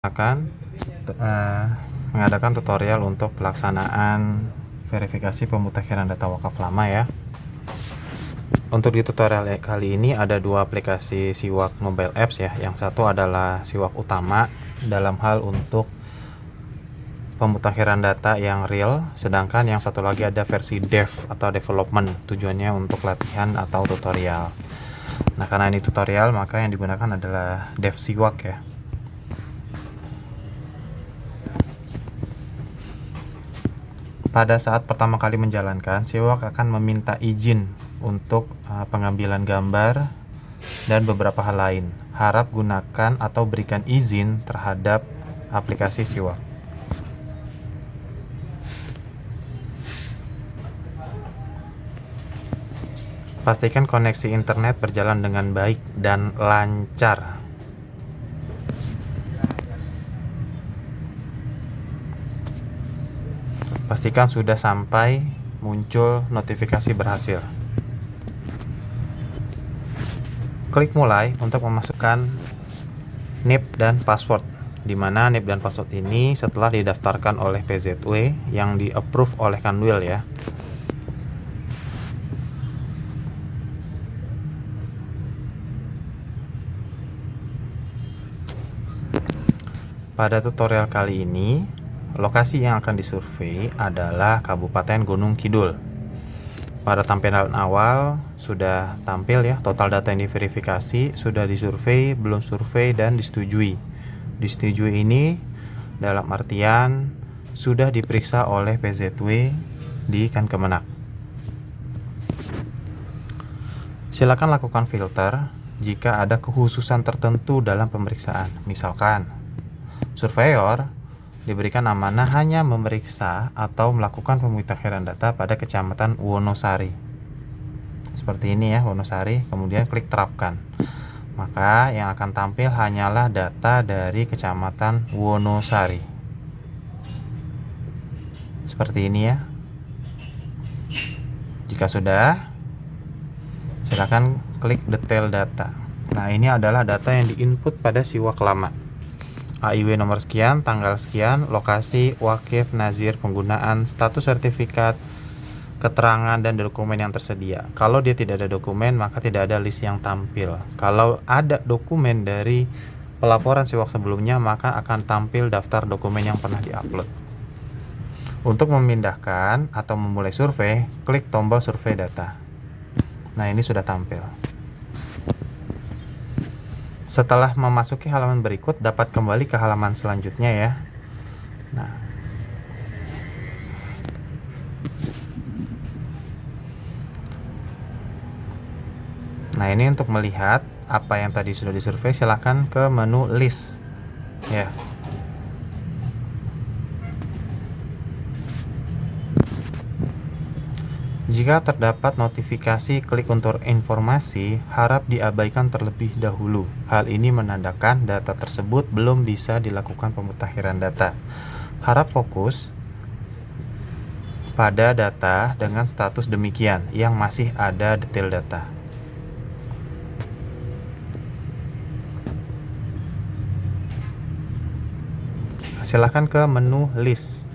akan eh, mengadakan tutorial untuk pelaksanaan verifikasi pemutakhiran data wakaf lama ya. Untuk di tutorial kali ini ada dua aplikasi Siwak mobile apps ya. Yang satu adalah Siwak utama dalam hal untuk pemutakhiran data yang real, sedangkan yang satu lagi ada versi dev atau development, tujuannya untuk latihan atau tutorial. Nah, karena ini tutorial maka yang digunakan adalah dev Siwak ya. Pada saat pertama kali menjalankan, Siwak akan meminta izin untuk pengambilan gambar dan beberapa hal lain. Harap gunakan atau berikan izin terhadap aplikasi Siwak. Pastikan koneksi internet berjalan dengan baik dan lancar. Pastikan sudah sampai muncul notifikasi berhasil. Klik mulai untuk memasukkan NIP dan password, di mana NIP dan password ini setelah didaftarkan oleh PZW yang di-approve oleh Kanwil ya. Pada tutorial kali ini, lokasi yang akan disurvei adalah Kabupaten Gunung Kidul. Pada tampilan awal sudah tampil ya, total data yang diverifikasi, sudah disurvei, belum survei, dan disetujui. Disetujui ini dalam artian sudah diperiksa oleh PZW di Kemenak. Silakan lakukan filter jika ada kekhususan tertentu dalam pemeriksaan. Misalkan, surveyor diberikan amanah hanya memeriksa atau melakukan pemutakhiran data pada Kecamatan Wonosari. Seperti ini ya, Wonosari, kemudian klik terapkan. Maka yang akan tampil hanyalah data dari Kecamatan Wonosari. Seperti ini ya. Jika sudah, silakan klik detail data. Nah, ini adalah data yang diinput pada Siwak lama. AIW nomor sekian, tanggal sekian, lokasi, wakif, nazir, penggunaan, status sertifikat, keterangan, dan dokumen yang tersedia. Kalau dia tidak ada dokumen, maka tidak ada list yang tampil. Kalau ada dokumen dari pelaporan Siwak sebelumnya, maka akan tampil daftar dokumen yang pernah diupload. Untuk memindahkan atau memulai survei, klik tombol survei data. Nah, ini sudah tampil. Setelah memasuki halaman berikut, dapat kembali ke halaman selanjutnya ya. Nah, ini untuk melihat apa yang tadi sudah disurvei, silahkan ke menu list ya. Jika terdapat notifikasi klik untuk informasi, harap diabaikan terlebih dahulu. Hal ini menandakan data tersebut belum bisa dilakukan pemutakhiran data. Harap fokus pada data dengan status demikian yang masih ada detail data. Silahkan ke menu list.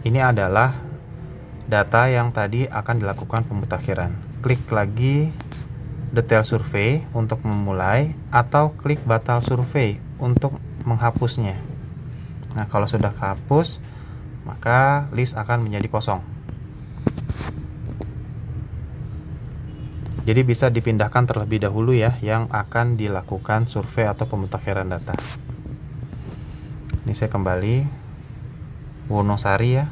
Ini adalah data yang tadi akan dilakukan pemutakhiran. Klik lagi detail survei untuk memulai, atau klik batal survei untuk menghapusnya. Nah, kalau sudah kehapus, maka list akan menjadi kosong. Jadi bisa dipindahkan terlebih dahulu ya yang akan dilakukan survei atau pemutakhiran data. Ini saya kembali Wonosari ya.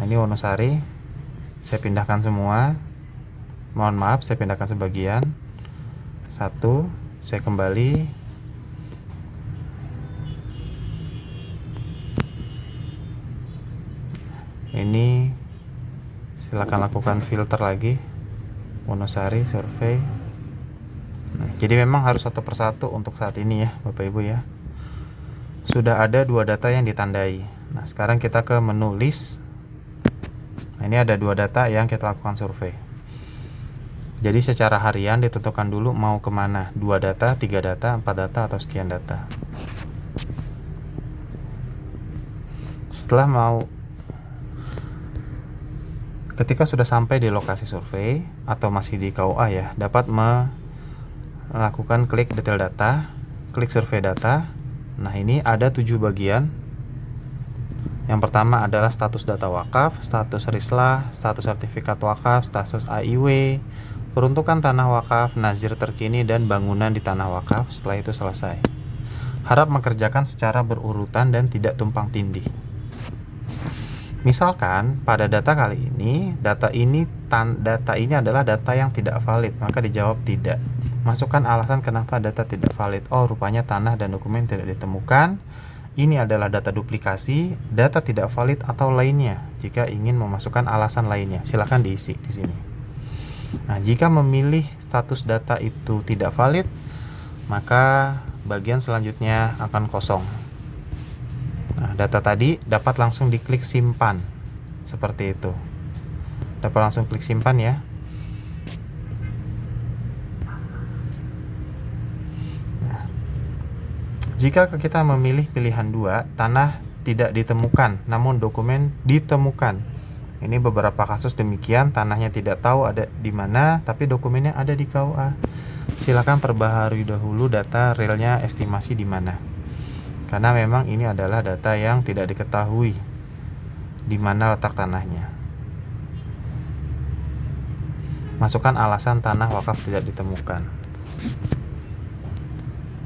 Nah, ini Wonosari, saya pindahkan semua. Mohon maaf, saya pindahkan sebagian. Satu, saya kembali. Ini silakan lakukan filter lagi. Wonosari survei. Nah, jadi memang harus satu persatu untuk saat ini ya, Bapak Ibu ya. Sudah ada dua data yang ditandai. Nah, sekarang kita ke menu list. Nah, ini ada dua data yang kita lakukan survei. Jadi secara harian ditentukan dulu mau kemana, 2 data, 3 data, 4 data, atau sekian data. Ketika sudah sampai di lokasi survei atau masih di KUA ya, dapat melakukan klik detail data, klik survei data. Nah, ini ada 7 bagian. Yang pertama adalah status data wakaf, status rislah, status sertifikat wakaf, status AIW, peruntukan tanah wakaf, nazir terkini, dan bangunan di tanah wakaf. Setelah itu selesai. Harap mengerjakan secara berurutan dan tidak tumpang tindih. Misalkan pada data kali ini, data ini adalah data yang tidak valid, maka dijawab tidak. Masukkan alasan kenapa data tidak valid. Oh, rupanya tanah dan dokumen tidak ditemukan. Ini adalah data duplikasi, data tidak valid, atau lainnya. Jika ingin memasukkan alasan lainnya, silakan diisi di sini. Nah, jika memilih status data itu tidak valid, maka bagian selanjutnya akan kosong. Nah, data tadi dapat langsung diklik simpan. Seperti itu. Dapat langsung klik simpan ya. Nah, jika kita memilih pilihan 2, tanah tidak ditemukan, namun dokumen ditemukan. Ini beberapa kasus demikian, tanahnya tidak tahu ada di mana, tapi dokumennya ada di KUA. Silakan perbaharui dahulu data realnya estimasi di mana. Karena memang ini adalah data yang tidak diketahui di mana letak tanahnya. Masukkan alasan tanah wakaf tidak ditemukan.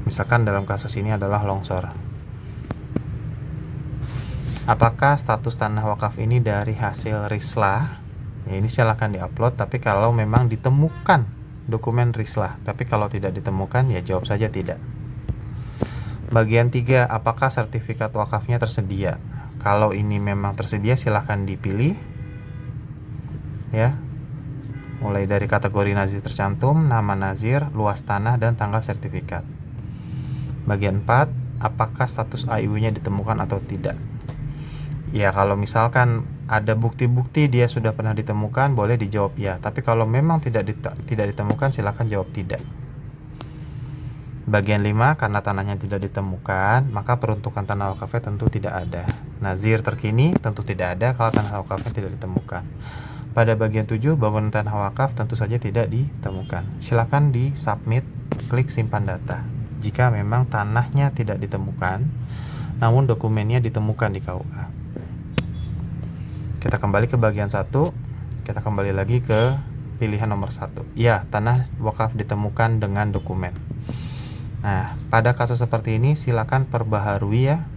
Misalkan dalam kasus ini adalah longsor. Apakah status tanah wakaf ini dari hasil rislah? Ya, ini silakan diupload, tapi kalau memang ditemukan dokumen rislah, tapi kalau tidak ditemukan ya jawab saja tidak. Bagian 3, apakah sertifikat wakafnya tersedia? Kalau ini memang tersedia, silahkan dipilih ya. Mulai dari kategori nazir tercantum, nama nazir, luas tanah, dan tanggal sertifikat. Bagian 4, apakah status AIW-nya ditemukan atau tidak? Ya, kalau misalkan ada bukti-bukti dia sudah pernah ditemukan, boleh dijawab ya. Tapi kalau memang tidak ditemukan, silahkan jawab tidak. Bagian 5, karena tanahnya tidak ditemukan, maka peruntukan tanah wakafnya tentu tidak ada. Nazir terkini tentu tidak ada kalau tanah wakafnya tidak ditemukan. Pada bagian 7, bangunan tanah wakaf tentu saja tidak ditemukan. Silakan di submit, klik simpan data. Jika memang tanahnya tidak ditemukan, namun dokumennya ditemukan di KUA. Kita kembali ke bagian 1, kita kembali lagi ke pilihan nomor 1. Ya, tanah wakaf ditemukan dengan dokumen. Nah, pada kasus seperti ini silakan perbaharui ya.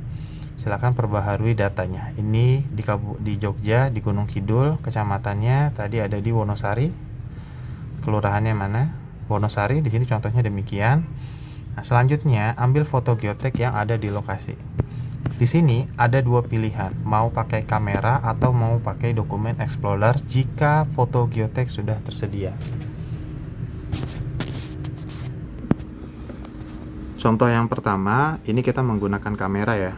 Silakan perbaharui datanya. Ini di Jogja, di Gunung Kidul, kecamatannya tadi ada di Wonosari. Kelurahannya mana? Wonosari. Di sini contohnya demikian. Nah, selanjutnya ambil foto geotek yang ada di lokasi. Di sini ada 2 pilihan, mau pakai kamera atau mau pakai dokumen Explorer jika foto geotek sudah tersedia. Contoh yang pertama, ini kita menggunakan kamera ya.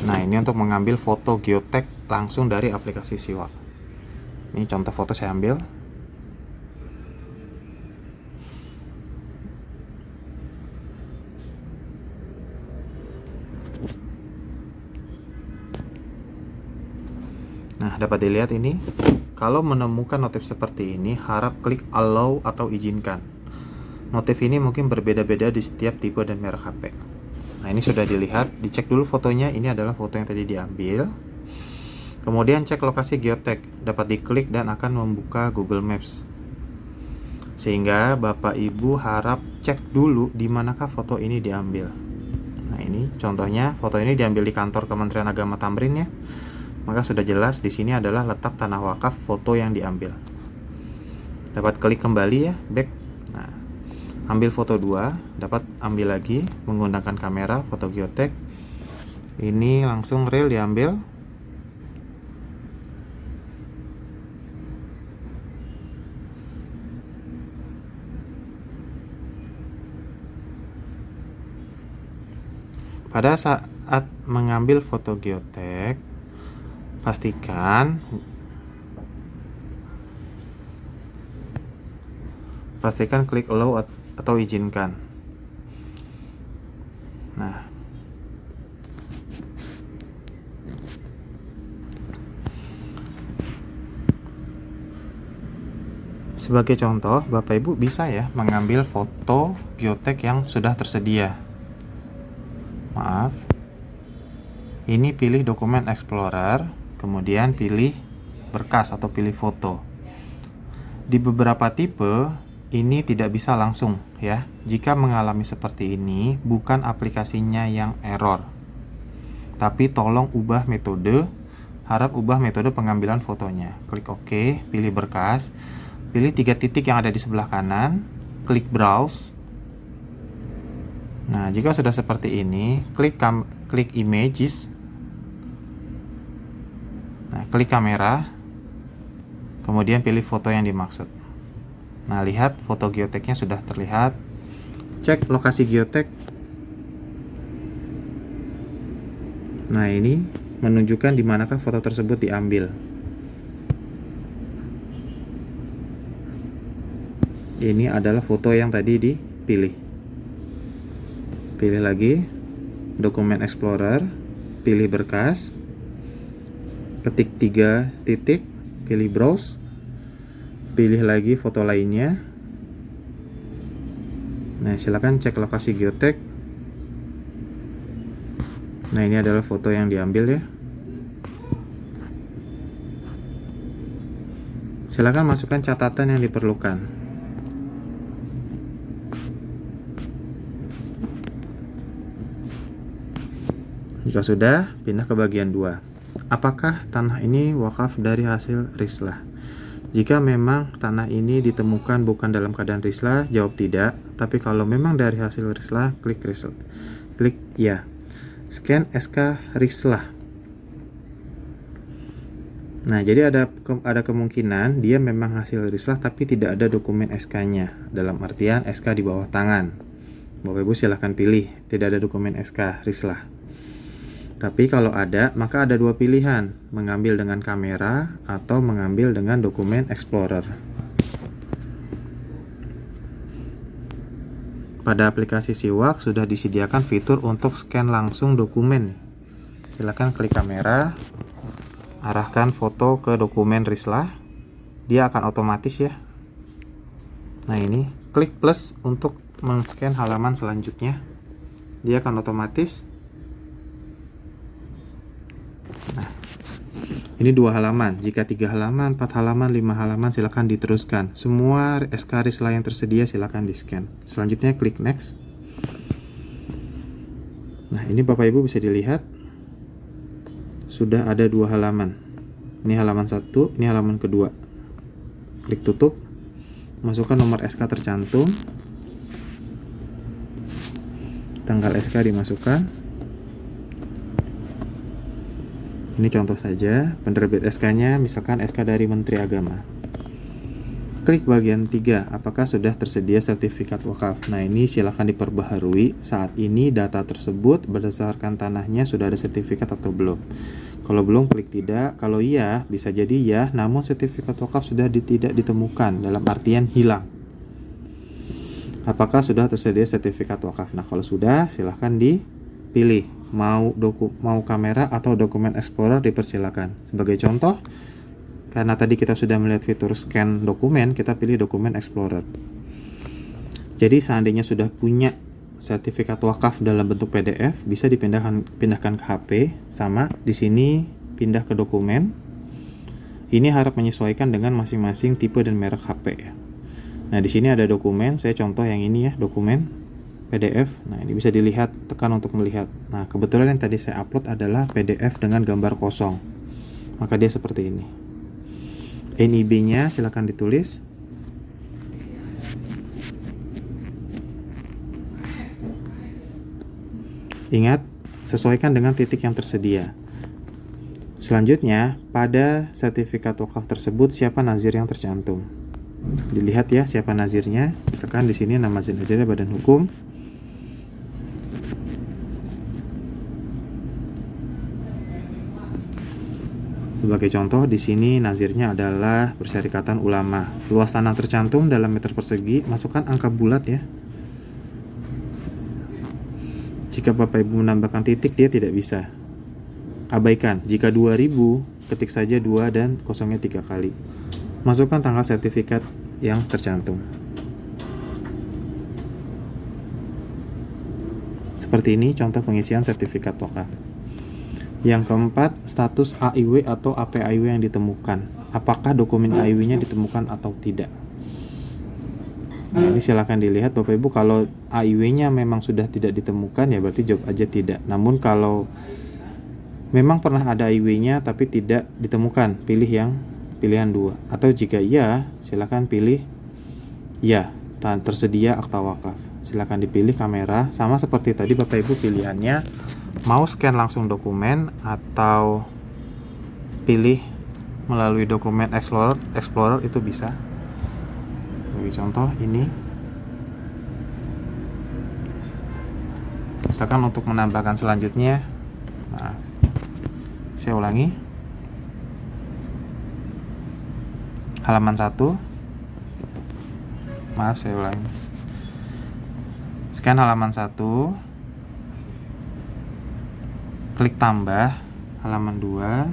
Nah, ini untuk mengambil foto geotek langsung dari aplikasi Siwak. Ini contoh foto saya ambil. Nah, dapat dilihat ini. Kalau menemukan notif seperti ini, harap klik allow atau izinkan. Notif ini mungkin berbeda-beda di setiap tipe dan merek HP. Nah, ini sudah dilihat, dicek dulu fotonya. Ini adalah foto yang tadi diambil. Kemudian cek lokasi geotek, dapat diklik dan akan membuka Google Maps. Sehingga Bapak Ibu harap cek dulu di manakah foto ini diambil. Nah, ini contohnya, foto ini diambil di kantor Kementerian Agama Tamrin ya. Maka sudah jelas di sini adalah letak tanah wakaf foto yang diambil. Dapat klik kembali ya, back. Nah, ambil foto 2, dapat ambil lagi menggunakan kamera foto geotek. Ini langsung real diambil. Pada saat mengambil foto geotek, pastikan pastikan klik allow atau izinkan. Nah, sebagai contoh, Bapak Ibu bisa ya mengambil foto geotek yang sudah tersedia. Maaf. Ini pilih dokumen Explorer, kemudian pilih berkas atau pilih foto. Di beberapa tipe ini tidak bisa langsung ya. Jika mengalami seperti ini, bukan aplikasinya yang error. Tapi tolong ubah metode, harap ubah metode pengambilan fotonya. Klik OK, pilih berkas. Pilih 3 titik yang ada di sebelah kanan, klik browse. Nah, jika sudah seperti ini, klik images. Nah, klik kamera. Kemudian pilih foto yang dimaksud. Nah, lihat foto geoteknya sudah terlihat. Cek lokasi geotek. Nah, ini menunjukkan di manakah foto tersebut diambil. Ini adalah foto yang tadi dipilih. Pilih lagi dokumen Explorer, pilih berkas, ketik 3 titik, pilih browse, pilih lagi foto lainnya. Nah, silakan cek lokasi geotek. Nah, ini adalah foto yang diambil ya. Silakan masukkan catatan yang diperlukan. Jika sudah, pindah ke bagian 2. Apakah tanah ini wakaf dari hasil rislah? Jika memang tanah ini ditemukan bukan dalam keadaan rislah, jawab tidak. Tapi kalau memang dari hasil rislah, klik rislah. Klik ya. Scan SK rislah. Nah, jadi ada kemungkinan dia memang hasil rislah tapi tidak ada dokumen SK-nya. Dalam artian SK di bawah tangan. Bapak Ibu silahkan pilih, tidak ada dokumen SK rislah. Tapi kalau ada, maka ada 2 pilihan, mengambil dengan kamera atau mengambil dengan dokumen Explorer. Pada aplikasi Siwak sudah disediakan fitur untuk scan langsung dokumen. Silakan klik kamera, arahkan foto ke dokumen rislah, dia akan otomatis ya. Nah, ini klik plus untuk men-scan halaman selanjutnya, dia akan otomatis. Nah, ini 2 halaman. Jika 3 halaman, 4 halaman, 5 halaman, silakan diteruskan. Semua SK rislah yang tersedia silakan di-scan. Selanjutnya klik next. Nah, ini Bapak Ibu bisa dilihat sudah ada 2 halaman. Ini halaman 1, ini halaman kedua. Klik tutup. Masukkan nomor SK tercantum. Tanggal SK dimasukkan. Ini contoh saja, penerbit SK-nya misalkan SK dari Menteri Agama. Klik bagian 3, apakah sudah tersedia sertifikat wakaf. Nah, ini silahkan diperbaharui. Saat ini data tersebut berdasarkan tanahnya sudah ada sertifikat atau belum. Kalau belum, klik tidak. Kalau iya, bisa jadi ya, namun sertifikat wakaf sudah tidak ditemukan, dalam artian hilang. Apakah sudah tersedia sertifikat wakaf? Nah, kalau sudah, silahkan dipilih. Mau kamera atau dokumen Explorer dipersilakan. Sebagai contoh, karena tadi kita sudah melihat fitur scan dokumen, kita pilih dokumen Explorer. Jadi seandainya sudah punya sertifikat wakaf dalam bentuk PDF, bisa dipindahkan ke HP. Sama di sini pindah ke dokumen. Ini harap menyesuaikan dengan masing-masing tipe dan merek HP ya. Nah, di sini ada dokumen, saya contoh yang ini ya, dokumen PDF. Nah, ini bisa dilihat, tekan untuk melihat. Nah, kebetulan yang tadi saya upload adalah PDF dengan gambar kosong. Maka dia seperti ini. NIB-nya silakan ditulis. Ingat, sesuaikan dengan titik yang tersedia. Selanjutnya, pada sertifikat wakaf tersebut siapa nazir yang tercantum. Dilihat ya siapa nazirnya. Misalkan di sini nama nazirnya Badan Hukum. Sebagai contoh, di sini nazirnya adalah Persyarikatan Ulama. Luas tanah tercantum dalam meter persegi, masukkan angka bulat ya. Jika Bapak Ibu menambahkan titik, dia tidak bisa. Abaikan. Jika 2000, ketik saja 2 dan kosongnya 3 kali. Masukkan tanggal sertifikat yang tercantum. Seperti ini contoh pengisian sertifikat wakaf. Yang keempat, status AIW atau APAIW yang ditemukan. Apakah dokumen AIW-nya ditemukan atau tidak? Nah, ini silakan dilihat Bapak Ibu, kalau AIW-nya memang sudah tidak ditemukan ya berarti jawab aja tidak. Namun kalau memang pernah ada AIW-nya tapi tidak ditemukan, pilih yang pilihan 2. Atau jika iya, silakan pilih ya, tersedia akta wakaf. Silakan dipilih kamera, sama seperti tadi Bapak Ibu pilihannya mau scan langsung dokumen atau pilih melalui dokumen Explorer itu bisa. Bagi contoh ini, misalkan untuk menambahkan selanjutnya, nah, saya ulangi, halaman 1, maaf saya ulangi, scan halaman 1, klik tambah halaman 2,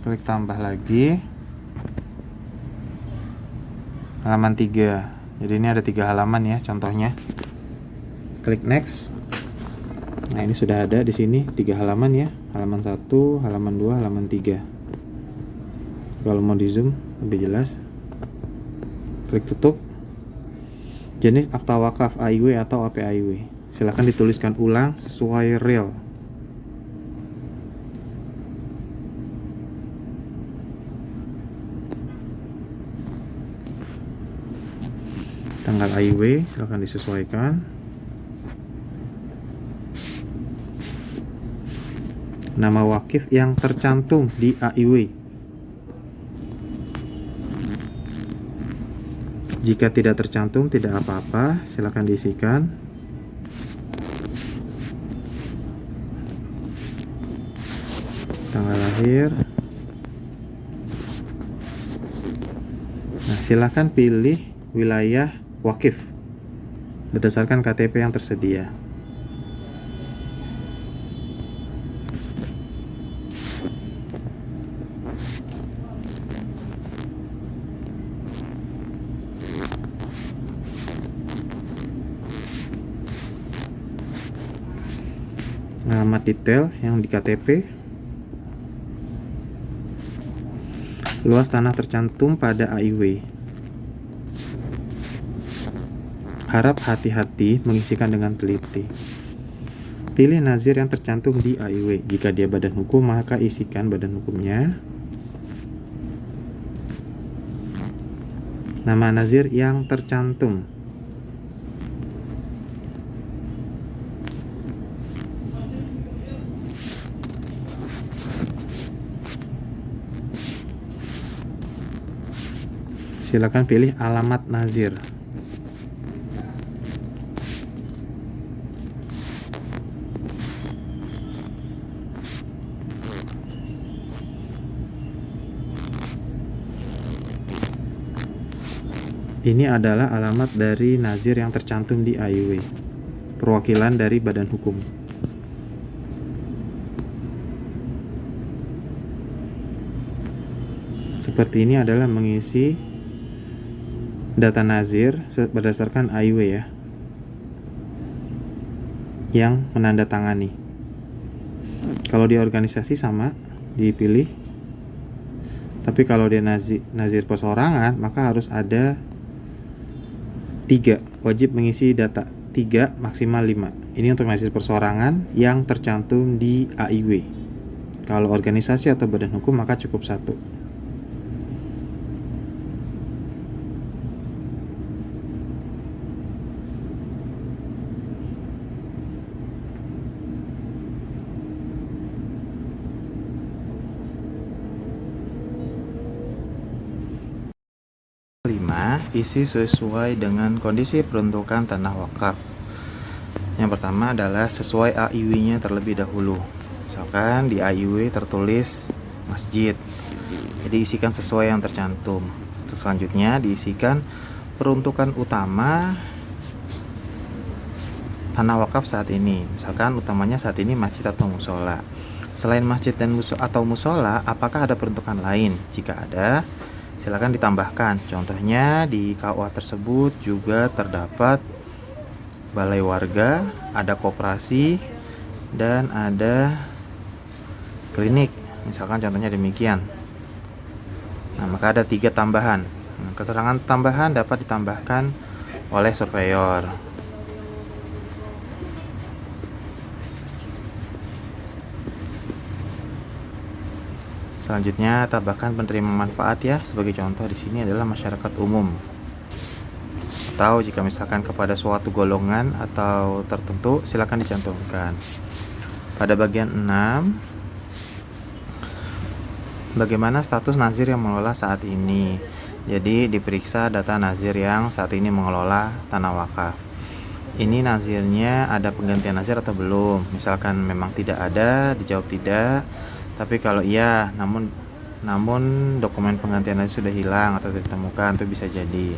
klik tambah lagi halaman 3. Jadi ini ada 3 halaman ya contohnya. Klik next. Nah, ini sudah ada di sini 3 halaman ya. Halaman 1, halaman 2, halaman 3. Kalau mau di zoom lebih jelas. Klik tutup. Jenis akta wakaf AIW atau APAIW. Silakan dituliskan ulang sesuai real. Tanggal AIW silakan disesuaikan. Nama wakif yang tercantum di AIW. Jika tidak tercantum tidak apa-apa, silakan diisikan. Tanggal lahir. Nah, silakan pilih wilayah wakif berdasarkan KTP yang tersedia. Alamat detail yang di KTP. Luas tanah tercantum pada AIW. Harap hati-hati mengisikan dengan teliti. Pilih nazir yang tercantum di AIW. Jika dia badan hukum, maka isikan badan hukumnya. Nama nazir yang tercantum. Silakan pilih alamat nazir. Ini adalah alamat dari nazir yang tercantum di AIW, perwakilan dari badan hukum. Seperti ini adalah mengisi data nazir berdasarkan AIW ya, yang menandatangani. Kalau di organisasi sama dipilih, tapi kalau dia nazir perseorangan maka harus ada 3, wajib mengisi data 3 maksimal 5. Ini untuk nazir perseorangan yang tercantum di AIW. Kalau organisasi atau badan hukum maka cukup 1. Isi sesuai dengan kondisi peruntukan tanah wakaf. Yang pertama adalah sesuai AIW-nya terlebih dahulu. Misalkan di AIW tertulis masjid, jadi isikan sesuai yang tercantum. Untuk selanjutnya diisikan peruntukan utama tanah wakaf saat ini. Misalkan utamanya saat ini masjid atau musola. Selain masjid dan atau musola, apakah ada peruntukan lain? Jika ada, silakan ditambahkan. Contohnya di KUA tersebut juga terdapat balai warga, ada koperasi, dan ada klinik. Misalkan contohnya demikian. Nah, maka ada 3 tambahan. Nah, keterangan tambahan dapat ditambahkan oleh surveyor. Selanjutnya tambahkan penerima manfaat ya. Sebagai contoh di sini adalah masyarakat umum. Atau jika misalkan kepada suatu golongan atau tertentu, silakan dicantumkan. Pada bagian 6, bagaimana status nazir yang mengelola saat ini? Jadi diperiksa data nazir yang saat ini mengelola tanah wakaf. Ini nazirnya ada penggantian nazir atau belum? Misalkan memang tidak ada, dijawab tidak. Tapi kalau iya, namun dokumen penggantian nazir sudah hilang atau ditemukan, itu bisa jadi.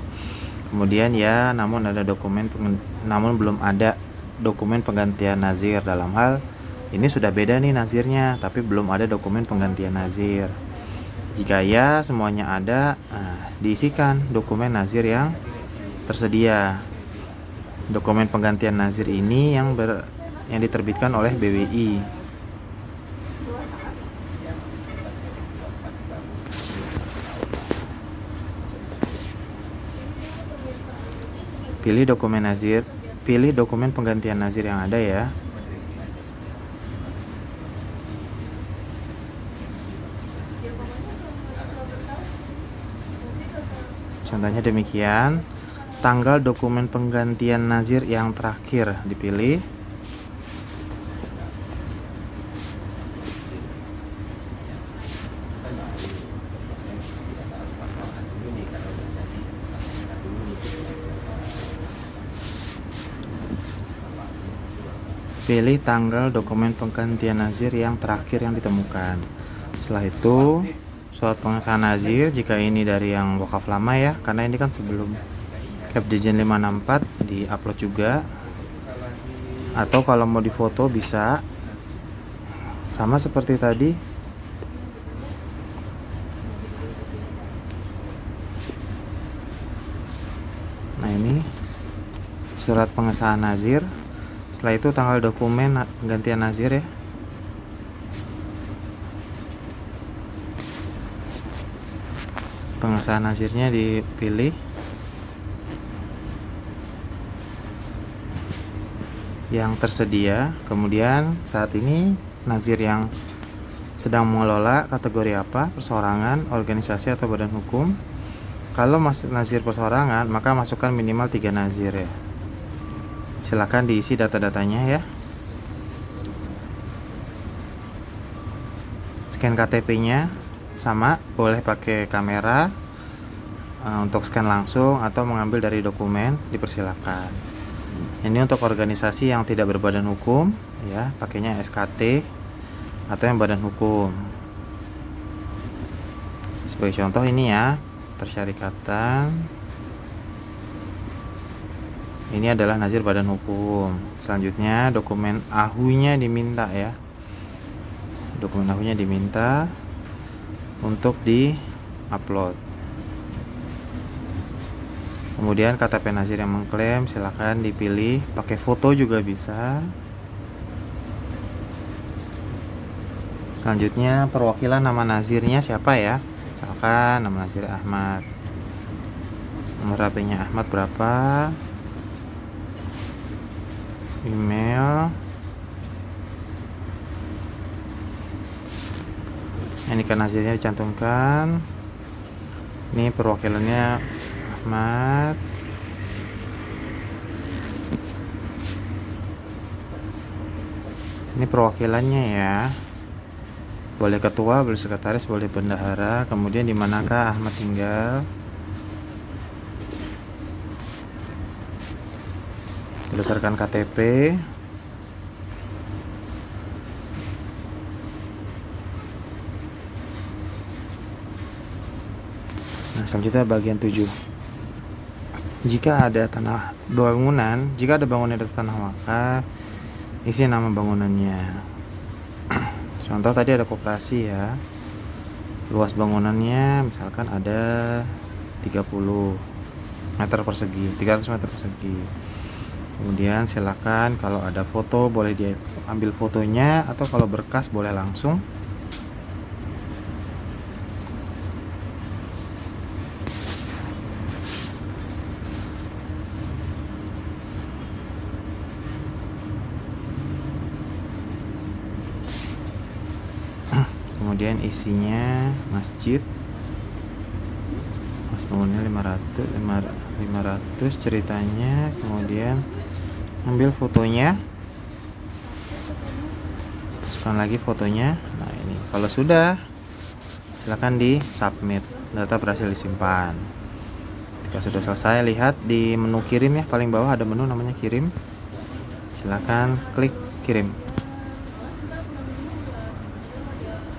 Kemudian ya, namun belum ada dokumen penggantian nazir. Dalam hal ini sudah beda nih nazirnya, tapi belum ada dokumen penggantian nazir. Jika ya semuanya ada, diisikan dokumen nazir yang tersedia. Dokumen penggantian nazir ini yang diterbitkan oleh BWI. Pilih dokumen penggantian nazir yang ada ya. Contohnya demikian. Tanggal dokumen penggantian nazir yang terakhir dipilih. Pilih tanggal dokumen penggantian nazir yang terakhir yang ditemukan. Setelah itu, surat pengesahan nazir, jika ini dari yang wakaf lama ya, karena ini kan sebelum Kepdijen 564 di-upload juga. Atau kalau mau difoto bisa, sama seperti tadi. Nah, ini surat pengesahan nazir. Setelah itu tanggal dokumen penggantian nazir ya. Pengesahan nazirnya dipilih. Yang tersedia. Kemudian saat ini nazir yang sedang mengelola kategori apa? Perseorangan, organisasi atau badan hukum. Kalau nazir perseorangan, maka masukkan minimal 3 nazir ya. Silakan diisi data-datanya ya. Scan KTP-nya sama, boleh pakai kamera untuk scan langsung atau mengambil dari dokumen, dipersilakan. Ini untuk organisasi yang tidak berbadan hukum ya, pakainya SKT atau yang badan hukum. Sebagai contoh ini ya, persyarikatan. Ini adalah nazir badan hukum. Selanjutnya dokumen AHU-nya diminta ya. Dokumen AHU-nya diminta untuk di-upload. Kemudian KTP nazir yang mengklaim silakan dipilih, pakai foto juga bisa. Selanjutnya perwakilan nama nazirnya siapa ya? Misalkan nama nazir Ahmad. Nomor HP-nya Ahmad berapa? Email. Ini kan nazirnya dicantumkan. Ini perwakilannya Ahmad. Ini perwakilannya ya. Boleh ketua, boleh sekretaris, boleh bendahara. Kemudian di manakah Ahmad tinggal? berdasarkan KTP. Nah, selanjutnya bagian 7. Jika ada bangunan di atas tanah wakaf, isi nama bangunannya. Contoh tadi ada koperasi ya. Luas bangunannya misalkan ada 30 meter persegi, 300 meter persegi. Kemudian silakan kalau ada foto boleh diambil fotonya, atau kalau berkas boleh langsung. Kemudian isinya masjid, mas bangunnya 500 ceritanya. Kemudian ambil fotonya, masukkan lagi fotonya. Nah ini kalau sudah, silakan di submit, data berhasil disimpan. Ketika sudah selesai, lihat di menu kirim ya, paling bawah ada menu namanya kirim, silakan klik kirim.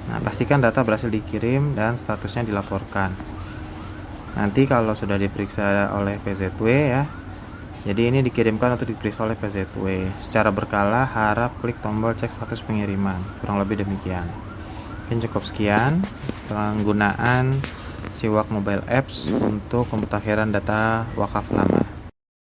Nah, pastikan data berhasil dikirim dan statusnya dilaporkan. Nanti kalau sudah diperiksa oleh PZW ya, jadi ini dikirimkan untuk diperiksa oleh PZW. Secara berkala harap klik tombol cek status pengiriman. Kurang lebih demikian. Mungkin cukup sekian penggunaan Siwak Mobile Apps untuk pemutakhiran data wakaf lama.